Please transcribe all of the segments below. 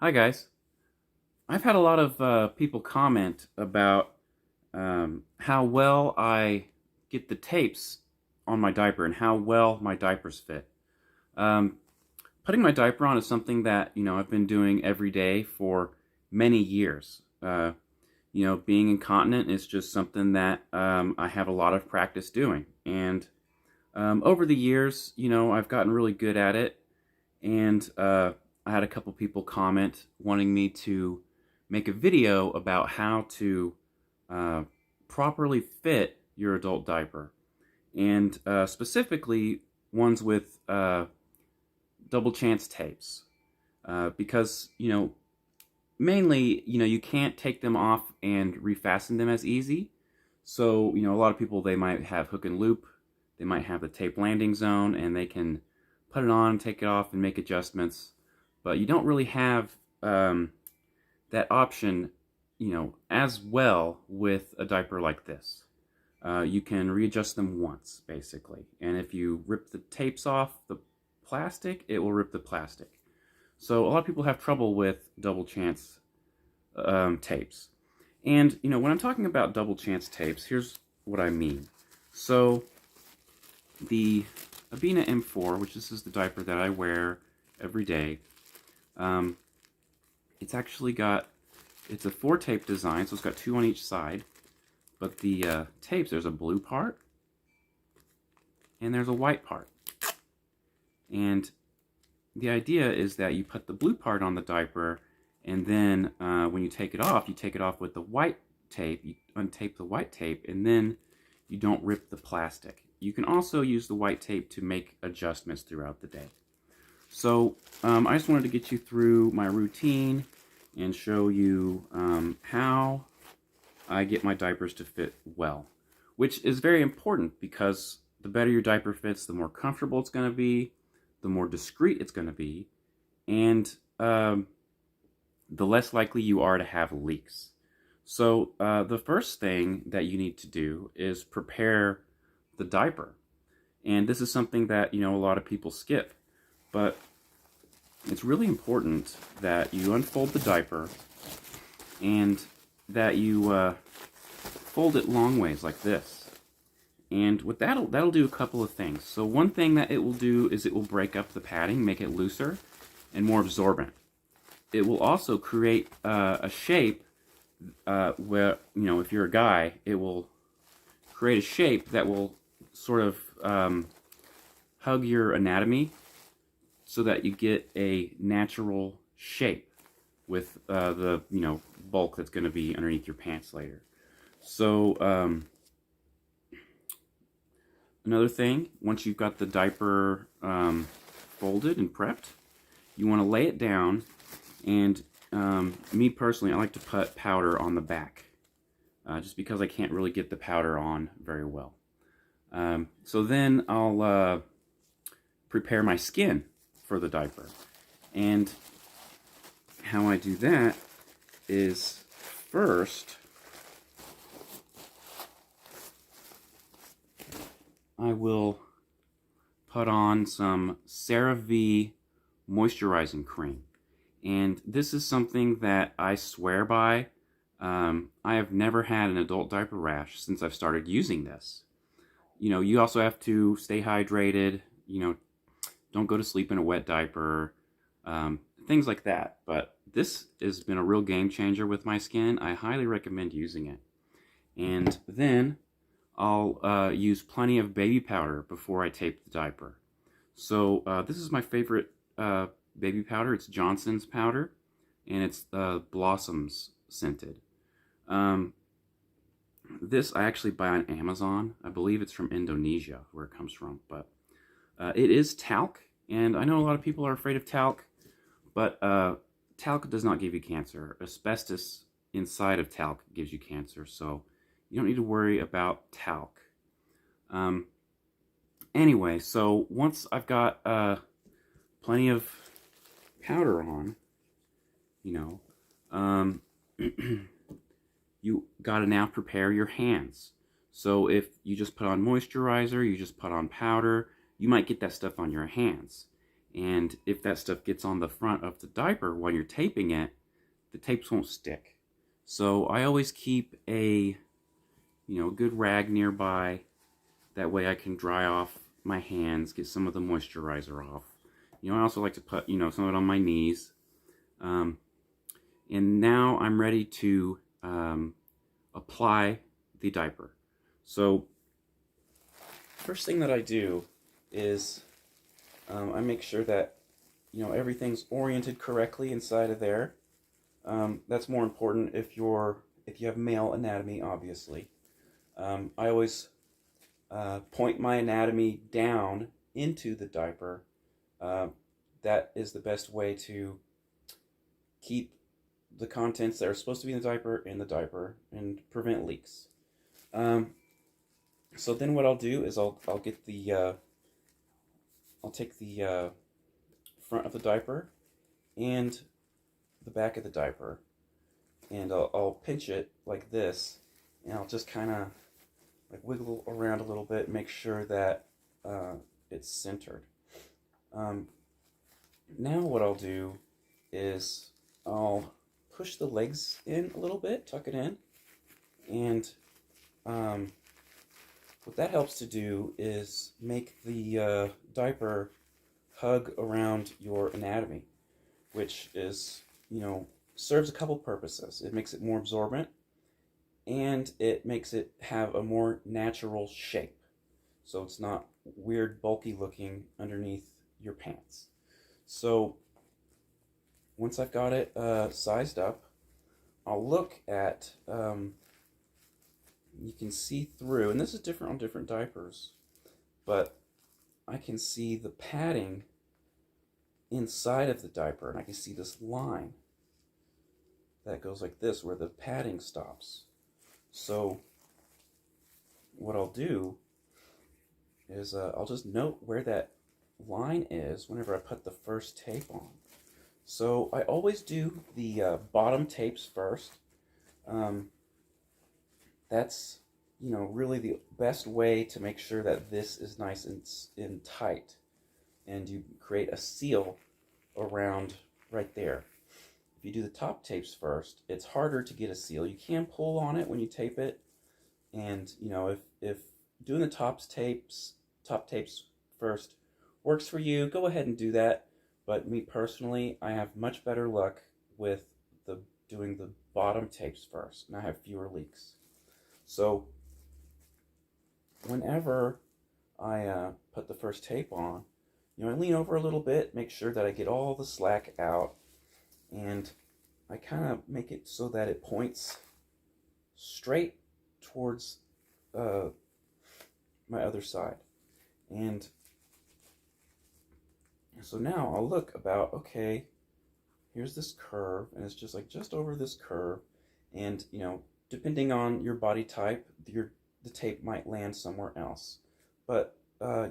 Hi guys. I've had a lot of people comment about how well I get the tapes on my diaper and how well my diapers fit. Um, Putting my diaper on is something that I've been doing every day for many years. Being incontinent is just something that I have a lot of practice doing, and over the years, I've gotten really good at it, and I had a couple people comment wanting me to make a video about how to uh, properly fit your adult diaper, and specifically ones with double chance tapes, because mainly you can't take them off and refasten them as easy. So a lot of people, they might have hook and loop, they might have the tape landing zone, and they can put it on, take it off, and make adjustments. But you don't really have that option, as well with a diaper like this. You can readjust them once, basically, and if you rip the tapes off the plastic, it will rip the plastic. So a lot of people have trouble with double chance tapes. And when I'm talking about double chance tapes, here's what I mean. So the Abena M4, which this is the diaper that I wear every day, um, it's a 4 tape design, so it's got 2 on each side. But the tapes, there's a blue part and there's a white part. And the idea is that you put the blue part on the diaper, and then when you take it off with the white tape. You untape the white tape, and then you don't rip the plastic. You can also use the white tape to make adjustments throughout the day. So I just wanted to get you through my routine and show you how I get my diapers to fit well, which is very important because the better your diaper fits, the more comfortable it's going to be, the more discreet it's going to be, and the less likely you are to have leaks. So the first thing that you need to do is prepare the diaper. And this is something that, a lot of people skip. But it's really important that you unfold the diaper and that you fold it long ways like this. And what that'll do a couple of things. So one thing that it will do is it will break up the padding, make it looser and more absorbent. It will also create a shape where, if you're a guy, it will create a shape that will sort of hug your anatomy so that you get a natural shape with the, bulk that's going to be underneath your pants later. So another thing, once you've got the diaper folded and prepped, you want to lay it down, and me personally, I like to put powder on the back, just because I can't really get the powder on very well. So then I'll prepare my skin for the diaper. And how I do that is first I will put on some CeraVe moisturizing cream. And this is something that I swear by. I have never had an adult diaper rash since I've started using this. You also have to stay hydrated, don't go to sleep in a wet diaper, things like that. But this has been a real game changer with my skin. I highly recommend using it. And then I'll use plenty of baby powder before I tape the diaper. So this is my favorite baby powder. It's Johnson's powder, and it's Blossoms scented. This I actually buy on Amazon. I believe it's from Indonesia, where it comes from. But it is talc, and I know a lot of people are afraid of talc, but talc does not give you cancer. Asbestos inside of talc gives you cancer, so you don't need to worry about talc. Anyway, so once I've got plenty of powder on, you gotta now prepare your hands. So if you just put on moisturizer, you just put on powder, you might get that stuff on your hands. And if that stuff gets on the front of the diaper while you're taping it, the tapes won't stick. So I always keep a good rag nearby. That way I can dry off my hands, get some of the moisturizer off. I also like to put some of it on my knees. And now I'm ready to apply the diaper. So first thing that I do is I make sure that everything's oriented correctly inside of there. That's more important if you have male anatomy, obviously. I always point my anatomy down into the diaper. That is the best way to keep the contents that are supposed to be in the diaper and prevent leaks. So then what I'll do is I'll get the I'll take the front of the diaper and the back of the diaper, and I'll pinch it like this, and I'll just kind of like wiggle around a little bit, make sure that it's centered. Now what I'll do is I'll push the legs in a little bit, tuck it in, and what that helps to do is make the diaper hug around your anatomy, which is, serves a couple purposes. It makes it more absorbent, and it makes it have a more natural shape. So it's not weird, bulky looking underneath your pants. So once I've got it sized up, I'll look at, you can see through, and this is different on different diapers, but I can see the padding inside of the diaper, and I can see this line that goes like this, where the padding stops. So what I'll do is I'll just note where that line is whenever I put the first tape on. So I always do the bottom tapes first. That's really the best way to make sure that this is nice and tight, and you create a seal around right there. If you do the top tapes first, it's harder to get a seal. You can pull on it when you tape it, and if doing the top tapes first works for you, go ahead and do that. But me personally, I have much better luck with doing the bottom tapes first, and I have fewer leaks. So whenever I put the first tape on, I lean over a little bit, make sure that I get all the slack out, and I kind of make it so that it points straight towards my other side. And so now I'll look about, okay, here's this curve, and it's just over this curve, and depending on your body type, the tape might land somewhere else. But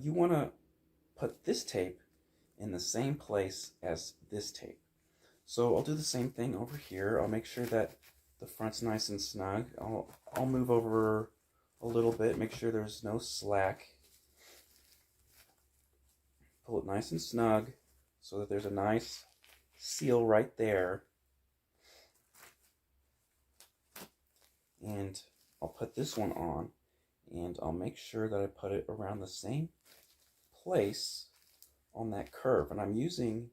you want to put this tape in the same place as this tape. So I'll do the same thing over here. I'll make sure that the front's nice and snug. I'll move over a little bit, make sure there's no slack. Pull it nice and snug so that there's a nice seal right there. And I'll put this one on, and I'll make sure that I put it around the same place on that curve. And I'm using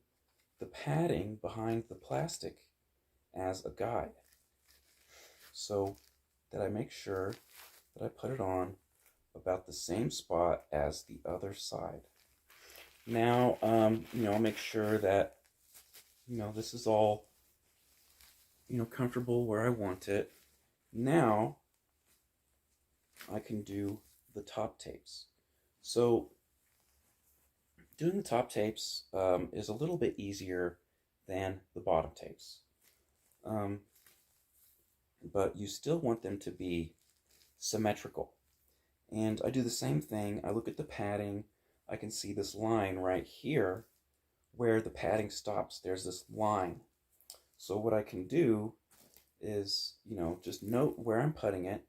the padding behind the plastic as a guide, so that I make sure that I put it on about the same spot as the other side. Now, I'll make sure that, this is all, comfortable where I want it. Now, I can do the top tapes. So, doing the top tapes is a little bit easier than the bottom tapes. But you still want them to be symmetrical. And I do the same thing. I look at the padding. I can see this line right here where the padding stops. There's this line. So what I can do is, just note where I'm putting it.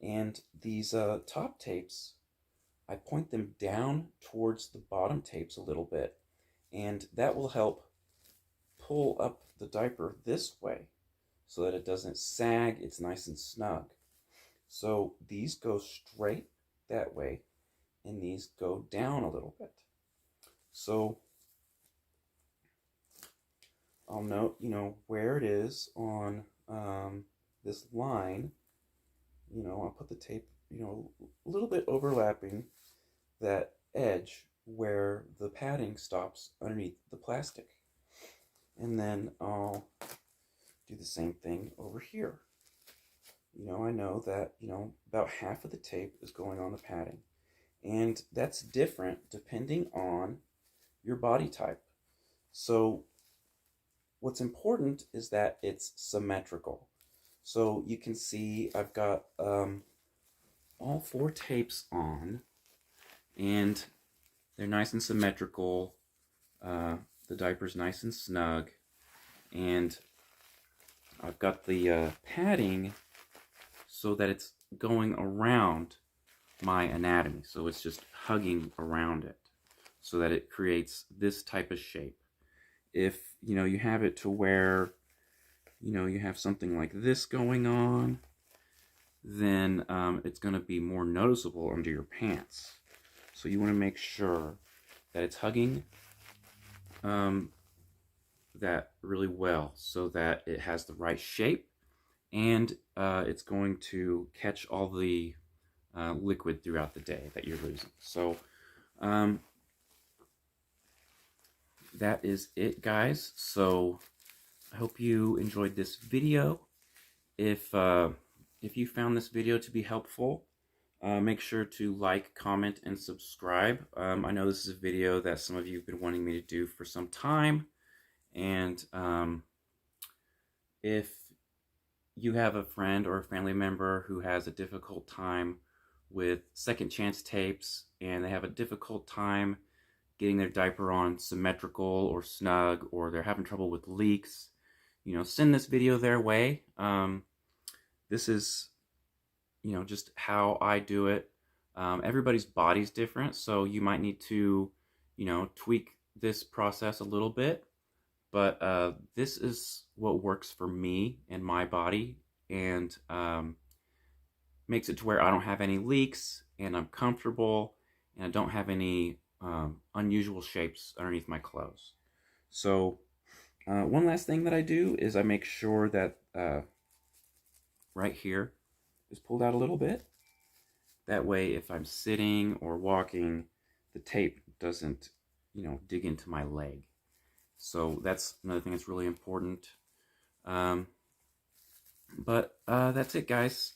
And these top tapes, I point them down towards the bottom tapes a little bit. And that will help pull up the diaper this way so that it doesn't sag, it's nice and snug. So these go straight that way, and these go down a little bit. So I'll note, where it is on this line. I'll put the tape, a little bit overlapping that edge where the padding stops underneath the plastic. And then I'll do the same thing over here. I know that, about half of the tape is going on the padding. And that's different depending on your body type. So what's important is that it's symmetrical. So you can see I've got all 4 tapes on, and they're nice and symmetrical. The diaper's nice and snug, and I've got the padding so that it's going around my anatomy. So it's just hugging around it so that it creates this type of shape. If, you have it to where, you have something like this going on, then it's going to be more noticeable under your pants. So you want to make sure that it's hugging that really well so that it has the right shape, and it's going to catch all the liquid throughout the day that you're losing. So that is it, guys. So I hope you enjoyed this video. If you found this video to be helpful, make sure to like, comment, and subscribe. I know this is a video that some of you have been wanting me to do for some time, and if you have a friend or a family member who has a difficult time with second chance tapes, and they have a difficult time getting their diaper on symmetrical or snug, or they're having trouble with leaks, send this video their way. This is, just how I do it. Everybody's body's different, so you might need to, tweak this process a little bit. But this is what works for me and my body, and makes it to where I don't have any leaks, and I'm comfortable, and I don't have any unusual shapes underneath my clothes. So one last thing that I do is I make sure that right here is pulled out a little bit. That way, if I'm sitting or walking, the tape doesn't, dig into my leg. So that's another thing that's really important. But that's it, guys.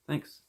Thanks.